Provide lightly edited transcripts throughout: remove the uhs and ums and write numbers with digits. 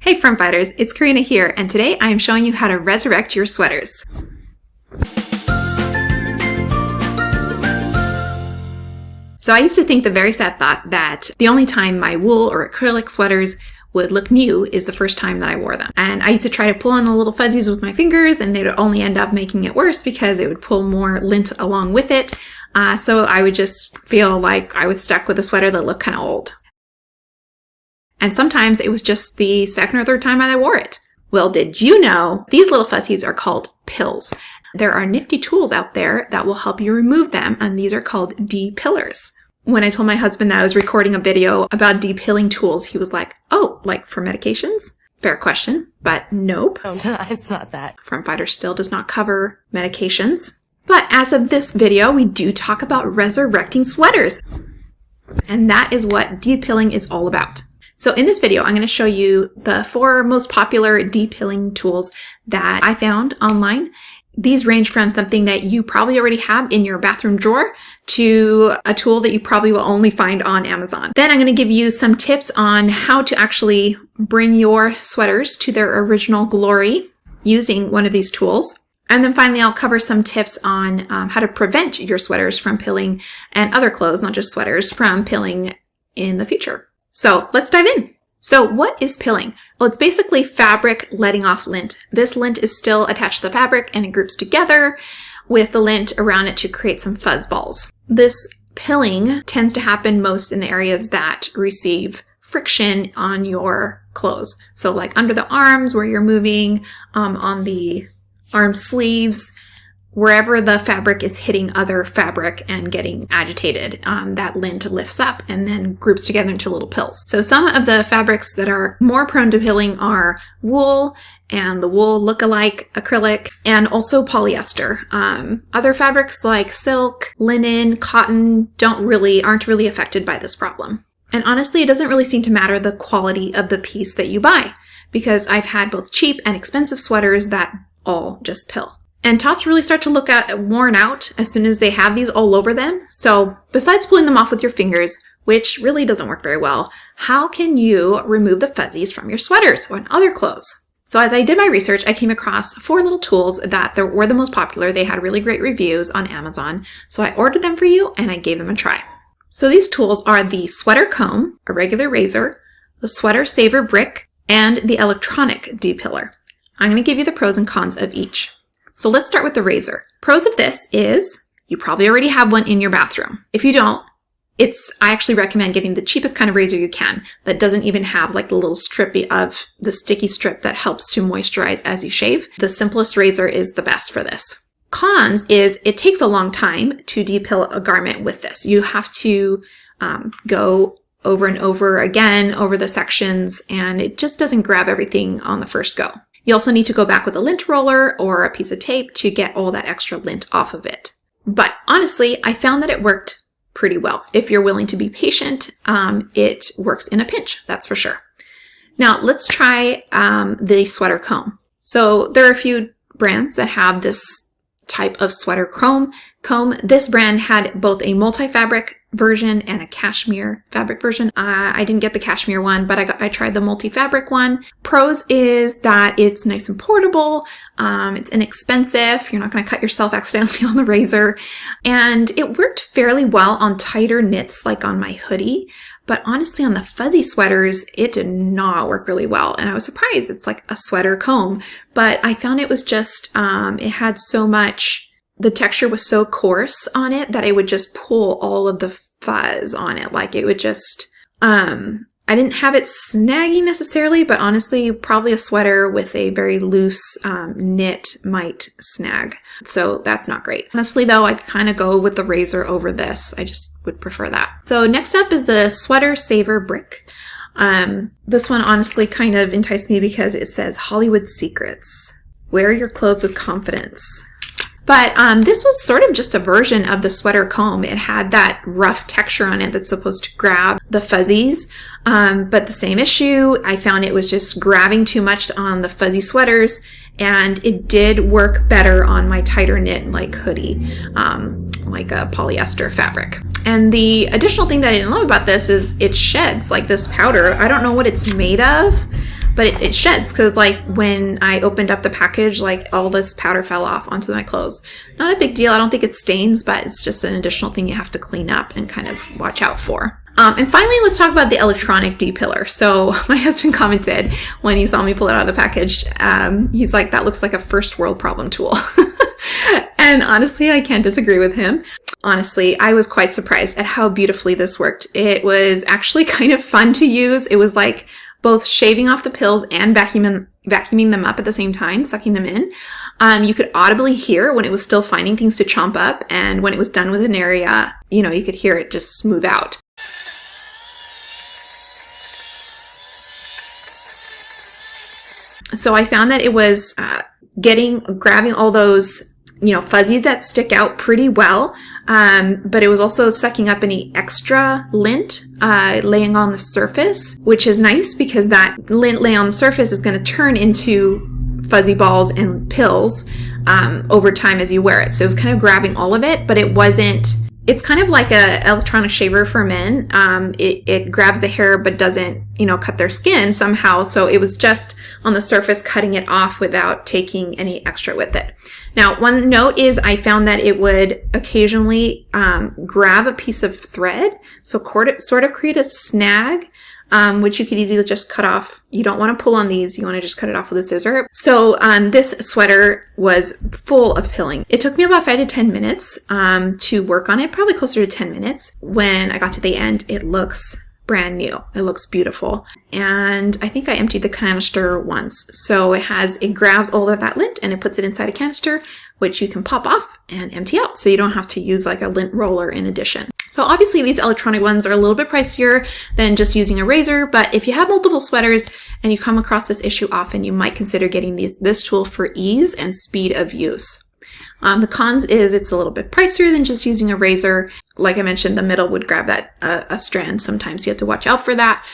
Hey Front Fighters, it's Karina here, and today I am showing you how to resurrect your sweaters. So I used to think the very sad thought that the only time my wool or acrylic sweaters would look new is the first time that I wore them. And I used to try to pull on the little fuzzies with my fingers, and they would only end up making it worse because it would pull more lint along with it. So I would just feel like I was stuck with a sweater that looked kind of old. And sometimes it was just the second or third time I wore it. Well, did you know these little fuzzies are called pills? There are nifty tools out there that will help you remove them, and these are called depillers. When I told my husband that I was recording a video about depilling tools, he was like, oh, like for medications? Fair question, but nope. Oh, it's not that. Front Fighter still does not cover medications. But as of this video, we do talk about resurrecting sweaters. And that is what depilling is all about. So in this video, I'm going to show you the 4 most popular depilling tools that I found online. These range from something that you probably already have in your bathroom drawer to a tool that you probably will only find on Amazon. Then I'm going to give you some tips on how to actually bring your sweaters to their original glory using one of these tools. And then finally, I'll cover some tips on how to prevent your sweaters from pilling, and other clothes, not just sweaters, from pilling in the future. So let's dive in. So what is pilling? Well, it's basically fabric letting off lint. This lint is still attached to the fabric and it groups together with the lint around it to create some fuzz balls. This pilling tends to happen most in the areas that receive friction on your clothes. So like under the arms where you're moving, on the arm sleeves, wherever the fabric is hitting other fabric and getting agitated, that lint lifts up and then groups together into little pills. So some of the fabrics that are more prone to pilling are wool and the wool look-alike acrylic, and also polyester. Other fabrics like silk, linen, cotton aren't really affected by this problem. And honestly, it doesn't really seem to matter the quality of the piece that you buy, because I've had both cheap and expensive sweaters that all just pill. And tops really start to look worn out as soon as they have these all over them. So besides pulling them off with your fingers, which really doesn't work very well, how can you remove the fuzzies from your sweaters or in other clothes? So as I did my research, I came across 4 little tools that were the most popular. They had really great reviews on Amazon. So I ordered them for you and I gave them a try. So these tools are the sweater comb, a regular razor, the sweater saver brick, and the electronic depiller. I'm going to give you the pros and cons of each. So let's start with the razor. Pros of this is you probably already have one in your bathroom. If you don't, I actually recommend getting the cheapest kind of razor you can that doesn't even have like the little strip of the sticky strip that helps to moisturize as you shave. The simplest razor is the best for this. Cons is it takes a long time to depill a garment with this. You have to go over and over again over the sections, and it just doesn't grab everything on the first go. You also need to go back with a lint roller or a piece of tape to get all that extra lint off of it. But honestly, I found that it worked pretty well. If you're willing to be patient, it works in a pinch, that's for sure. Now let's try the sweater comb. So there are a few brands that have this type of sweater comb. This brand had both a multi-fabric version and a cashmere fabric version. I didn't get the cashmere one, but I tried the multi-fabric one. Pros is that it's nice and portable. It's inexpensive. You're not going to cut yourself accidentally on the razor. And it worked fairly well on tighter knits like on my hoodie. But honestly, on the fuzzy sweaters, it did not work really well. And I was surprised. It's like a sweater comb. But I found it was just, it had so much, the texture was so coarse on it that it would just pull all of the fuzz on it. Like it would just, I didn't have it snagging necessarily, but honestly, probably a sweater with a very loose knit might snag. So that's not great. Honestly though, I'd kind of go with the razor over this. I just would prefer that. So next up is the sweater saver brick. This one honestly kind of enticed me because it says Hollywood secrets. Wear your clothes with confidence. But this was sort of just a version of the sweater comb. It had that rough texture on it that's supposed to grab the fuzzies. But the same issue, I found it was just grabbing too much on the fuzzy sweaters, and it did work better on my tighter knit like hoodie, like a polyester fabric. And the additional thing that I didn't love about this is it sheds like this powder. I don't know what it's made of, but it sheds because like when I opened up the package, like all this powder fell off onto my clothes. Not a big deal. I don't think it stains, but it's just an additional thing you have to clean up and kind of watch out for. And finally, let's talk about the electronic depiller. So my husband commented when he saw me pull it out of the package, he's like, that looks like a first world problem tool. And honestly, I can't disagree with him. Honestly, I was quite surprised at how beautifully this worked. It was actually kind of fun to use. It was like both shaving off the pills and vacuuming them up at the same time, sucking them in. You could audibly hear when it was still finding things to chomp up, and when it was done with an area, you know, you could hear it just smooth out. So I found that it was grabbing all those, you know, fuzzies that stick out pretty well, but it was also sucking up any extra lint laying on the surface, which is nice because that lint laying on the surface is going to turn into fuzzy balls and pills over time as you wear it. So it was kind of grabbing all of it, but it wasn't. It's kind of like a electronic shaver for men. It grabs the hair but doesn't, you know, cut their skin somehow. So it was just on the surface cutting it off without taking any extra with it. Now, one note is I found that it would occasionally grab a piece of thread, so sort of create a snag, which you could easily just cut off. You don't want to pull on these. You want to just cut it off with a scissor. So this sweater was full of pilling. It took me about 5 to 10 minutes to work on it, probably closer to 10 minutes. When I got to the end, it looks brand new. It looks beautiful. And I think I emptied the canister once. So it grabs all of that lint and it puts it inside a canister, which you can pop off and empty out. So you don't have to use like a lint roller in addition. So obviously these electronic ones are a little bit pricier than just using a razor, but if you have multiple sweaters and you come across this issue often, you might consider getting this tool for ease and speed of use. The cons is it's a little bit pricier than just using a razor. Like I mentioned, the middle would grab that a strand. Sometimes you have to watch out for that.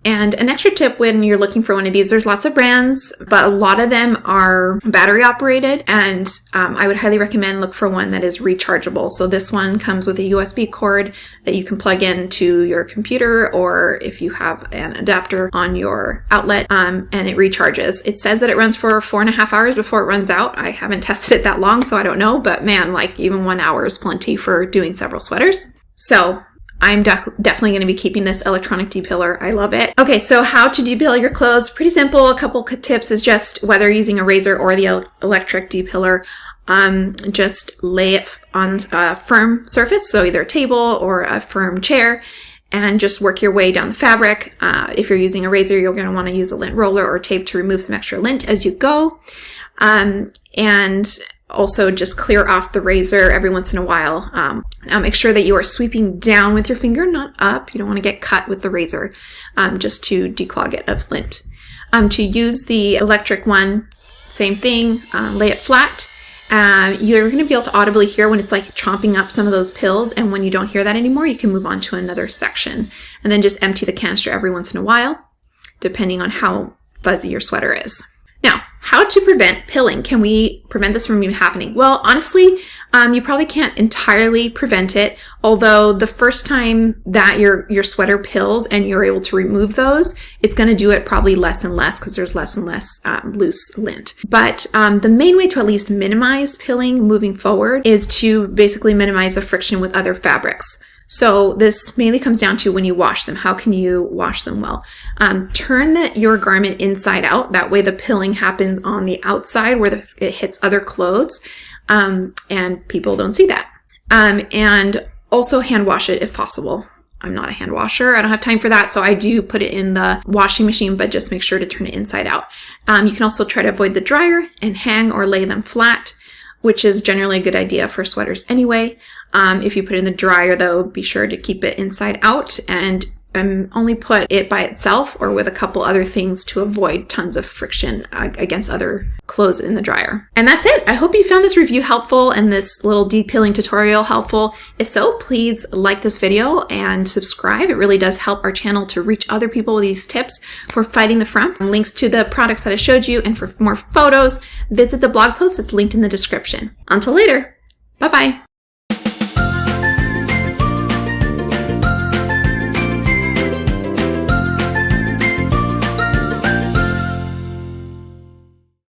And an extra tip when you're looking for one of these, there's lots of brands, but a lot of them are battery operated, and I would highly recommend look for one that is rechargeable. So this one comes with a USB cord that you can plug into your computer, or if you have an adapter on your outlet, and it recharges. It says that it runs for 4.5 hours before it runs out. I haven't tested it that long, so I don't know, but man, like even 1 hour is plenty for doing several sweaters. So I'm definitely going to be keeping this electronic depiller. I love it. Okay, so how to depill your clothes. Pretty simple. A couple tips is just whether you're using a razor or the electric depiller, just lay it on a firm surface, so either a table or a firm chair, and just work your way down the fabric. If you're using a razor, you're going to want to use a lint roller or tape to remove some extra lint as you go. And also just clear off the razor every once in a while. Now make sure that you are sweeping down with your finger, not up. You don't want to get cut with the razor, just to declog it of lint. To use the electric one, same thing, lay it flat. You're going to be able to audibly hear when it's like chomping up some of those pills, and when you don't hear that anymore, you can move on to another section. And then just empty the canister every once in a while, depending on how fuzzy your sweater is. Now, how to prevent pilling? Can we prevent this from happening? Well, honestly, you probably can't entirely prevent it, although the first time that your sweater pills and you're able to remove those, it's going to do it probably less and less because there's less and less loose lint. But the main way to at least minimize pilling moving forward is to basically minimize the friction with other fabrics. So this mainly comes down to when you wash them. How can you wash them well? Turn your garment inside out. That way the pilling happens on the outside where it hits other clothes, and people don't see that. And also hand wash it if possible. I'm not a hand washer. I don't have time for that, so I do put it in the washing machine, but just make sure to turn it inside out. You can also try to avoid the dryer and hang or lay them flat, which is generally a good idea for sweaters anyway. If you put it in the dryer, though, be sure to keep it inside out and only put it by itself or with a couple other things to avoid tons of friction against other clothes in the dryer. And that's it. I hope you found this review helpful and this little depilling tutorial helpful. If so, please like this video and subscribe. It really does help our channel to reach other people with these tips for fighting the frump. Links to the products that I showed you and for more photos, visit the blog post that's linked in the description. Until later, bye-bye.